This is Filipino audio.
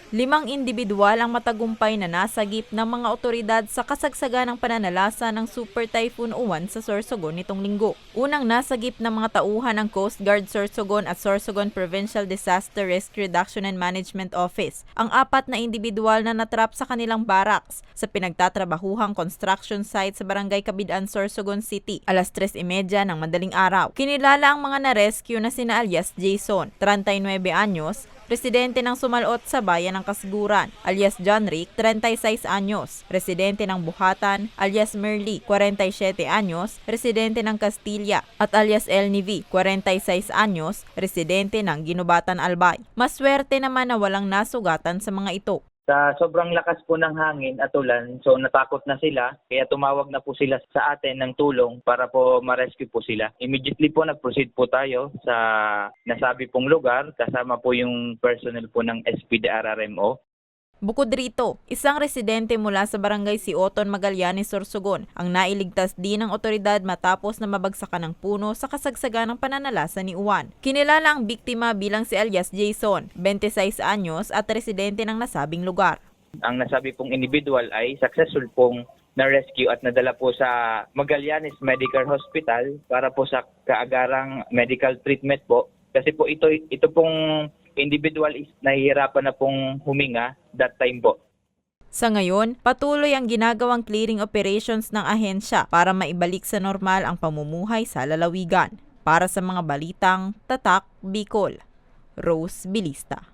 Limang individual ang matagumpay na nasagip ng mga otoridad sa kasagsagan ng pananalasa ng Super Typhoon Uwan sa Sorsogon nitong linggo. Unang nasagip ng mga tauhan ng Coast Guard Sorsogon at Sorsogon Provincial Disaster Risk Reduction and Management Office ang 4 na individual na natrap sa kanilang barracks sa pinagtatrabahuhang construction site sa Barangay Kabidaan, Sorsogon City, alas 3:30 ng madaling araw. Kinilala ang mga na-rescue na sina alias Jason, 39 anyos, residente ng Sumalot sa Bayan ng Kasiguran, alias John Rick, 36 anyos, residente ng Buhatan, alias Merly, 47 anyos, residente ng Castilla, at alias Elnivi, 46 anyos, residente ng Ginubatan Albay. Maswerte naman na walang nasugatan sa mga ito. Sa sobrang lakas po ng hangin at ulan, so natakot na sila, kaya tumawag na po sila sa atin ng tulong para po ma-rescue po sila. Immediately po nag-proceed po tayo sa nasabi pong lugar, kasama po yung personnel po ng SPDRRMO. Bukod rito, isang residente mula sa barangay Sioton, Magallanes, Sorsogon ang nailigtas din ng otoridad matapos na mabagsakan ng puno sa kasagsagan ng pananalasa ni Uwan. Kinilala ang biktima bilang si alias Jason, 26 anyos at residente ng nasabing lugar. Ang nasabi pong individual ay successful pong na-rescue at nadala po sa Magallanes Medical Hospital para po sa kaagarang medical treatment po. Kasi po ito pong individual is nahihirapan na pong huminga that time po. Sa ngayon, patuloy ang ginagawang clearing operations ng ahensya para maibalik sa normal ang pamumuhay sa lalawigan. Para sa mga balitang Tatak, Bicol, Rose Bilista.